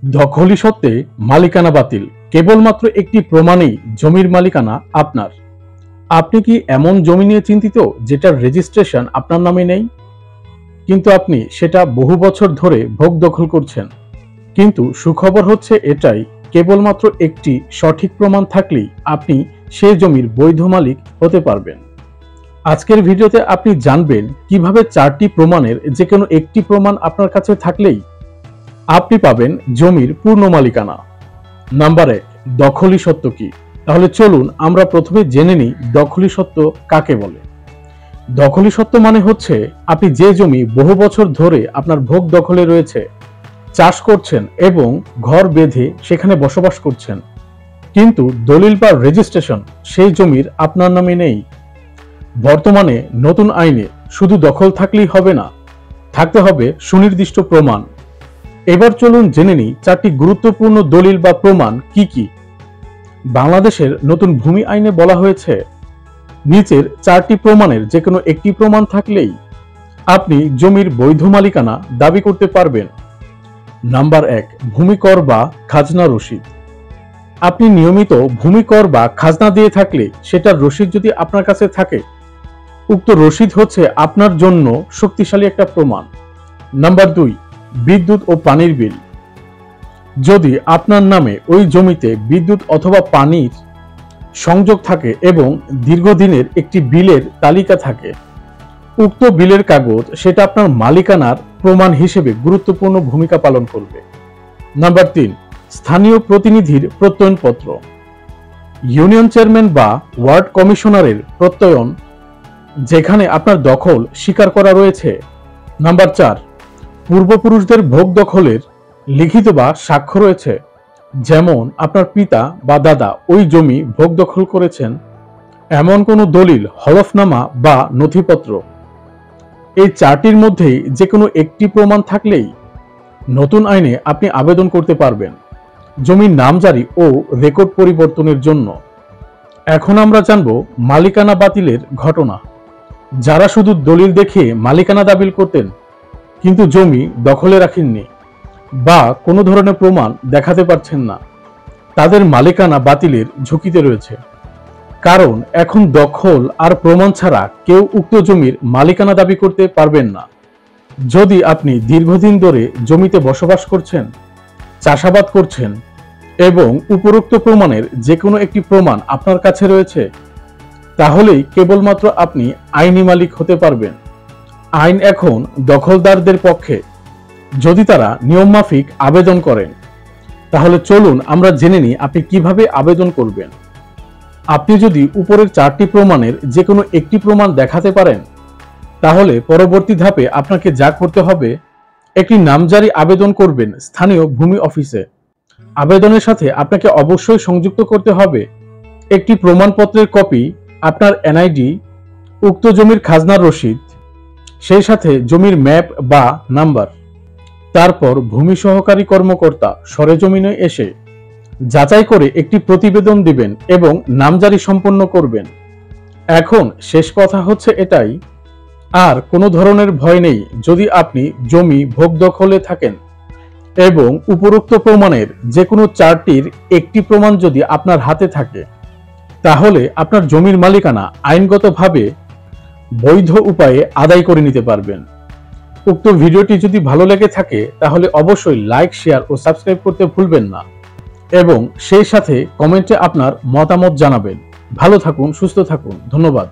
দখলি সত্ত্বে মালিকানা বাতিল কেবলমাত্র একটি প্রমাণেই জমির মালিকানা আপনার। আপনি কি এমন জমি নিয়ে চিন্তিত যেটার রেজিস্ট্রেশন আপনার নামে নেই, কিন্তু আপনি সেটা বহু বছর ধরে ভোগ দখল করছেন? কিন্তু সুখবর হচ্ছে এটাই, কেবলমাত্র একটি সঠিক প্রমাণ থাকলেই আপনি সেই জমির বৈধ মালিক হতে পারবেন। আজকের ভিডিওতে আপনি জানবেন কিভাবে 4টি প্রমাণের যে কোনো একটি প্রমাণ আপনার কাছে থাকলেই আপনি পাবেন জমির পূর্ণ মালিকানা। নাম্বার 1, দখলি সত্ত্ব কি? তাহলে চলুন আমরা প্রথমে জেনে নিই দখলি সত্ত্ব কাকে বলে। দখলি সত্ত্ব মানে হচ্ছে আপনি যে জমি বহু বছর ধরে আপনার ভোগ দখলে রয়েছে, চাষ করছেন এবং ঘর বেঁধে সেখানে বসবাস করছেন, কিন্তু দলিল বা রেজিস্ট্রেশন সেই জমির আপনার নামে নেই। বর্তমানে নতুন আইনে শুধু দখল থাকলেই হবে না, থাকতে হবে সুনির্দিষ্ট প্রমাণ। এবার চলুন জেনে নিই 4টি গুরুত্বপূর্ণ দলিল বা প্রমাণ কি কি। বাংলাদেশের নতুন ভূমি আইনে বলা হয়েছে, নিচের 4টি প্রমাণের যে কোনো একটি প্রমাণ থাকলেই আপনি জমির বৈধ মালিকানা দাবি করতে পারবেন। নাম্বার 1, ভূমি কর বা খাজনা রসিদ। আপনি নিয়মিত ভূমি কর বা খাজনা দিয়ে থাকলে সেটার রসিদ যদি আপনার কাছে থাকে, উক্ত রসিদ হচ্ছে আপনার জন্য শক্তিশালী একটা প্রমাণ। নাম্বার 2, বিদ্যুৎ ও পানির বিল। যদি আপনার নামে ওই জমিতে বিদ্যুৎ অথবা পানির সংযোগ থাকে এবং দীর্ঘদিনের একটি বিলের তালিকা থাকে, উক্ত বিলের কাগজ সেটা আপনার মালিকানার প্রমাণ হিসেবে গুরুত্বপূর্ণ ভূমিকা পালন করবে। নাম্বার 3, স্থানীয় প্রতিনিধির প্রত্যয়নপত্র। ইউনিয়ন চেয়ারম্যান বা ওয়ার্ড কমিশনারের প্রত্যয়ন, যেখানে আপনার দখল স্বীকার করা রয়েছে। নাম্বার 4, পূর্বপুরুষদের ভোগ দখলের লিখিত বা সাক্ষ্য রয়েছে, যেমন আপনার পিতা বা দাদা ওই জমি ভোগ দখল করেছেন, এমন কোনো দলিল, হলফনামা বা নথিপত্র। এই 4টির মধ্যেই যে কোনো একটি প্রমাণ থাকলেই নতুন আইনে আপনি আবেদন করতে পারবেন জমির নামজারি ও রেকর্ড পরিবর্তনের জন্য। এখন আমরা জানব মালিকানা বাতিলের ঘটনা। যারা শুধু দলিল দেখে মালিকানা দাবি করতেন কিন্তু জমি দখলে রাখেননি বা কোনো ধরনের প্রমাণ দেখাতে পারছেন না, তাদের মালিকানা বাতিলের ঝুঁকিতে রয়েছে। কারণ এখন দখল আর প্রমাণ ছাড়া কেউ উক্ত জমির মালিকানা দাবি করতে পারবেন না। যদি আপনি দীর্ঘদিন ধরে জমিতে বসবাস করছেন, চাষাবাদ করছেন এবং উপরোক্ত প্রমাণের যে কোনো একটি প্রমাণ আপনার কাছে রয়েছে, তাহলেই কেবলমাত্র আপনি আইনি মালিক হতে পারবেন। আইন এখন দখলদারদের পক্ষে, যদি তারা নিয়মমাফিক আবেদন করেন। তাহলে চলুন আমরা জেনে নিই আপনি কিভাবে আবেদন করবেন। আপনি যদি উপরের 4টি প্রমাণের যে কোনো একটি প্রমাণ দেখাতে পারেন, তাহলে পরবর্তী ধাপে আপনাকে যা করতে হবে, একটি নামজারি আবেদন করবেন স্থানীয় ভূমি অফিসে। আবেদনের সাথে আপনাকে অবশ্যই সংযুক্ত করতে হবে একটি প্রমাণপত্রের কপি, আপনার এনআইডি, উক্ত জমির খাজনার রসিদ, সেই সাথে জমির ম্যাপ বা নাম্বার। তারপর ভূমি সহকারী কর্মকর্তা সরেজমিনে এসে যাচাই করে একটি প্রতিবেদন দিবেন এবং নামজারি সম্পন্ন করবেন। এখন শেষ কথা হচ্ছে এটাই, আর কোনো ধরনের ভয় নেই। যদি আপনি জমি ভোগ দখলে থাকেন এবং উপরোক্ত প্রমাণের যে কোনো 4টির একটি প্রমাণ যদি আপনার হাতে থাকে, তাহলে আপনার জমির মালিকানা আইনগতভাবে বৈধ উপায়ে আদায় করে নিতে পারবেন। উক্ত ভিডিওটি যদি ভালো লেগে থাকে তাহলে অবশ্যই লাইক, শেয়ার ও সাবস্ক্রাইব করতে ভুলবেন না এবং সেই সাথে কমেন্টে আপনার মতামত জানাবেন। ভালো থাকুন, সুস্থ থাকুন, ধন্যবাদ।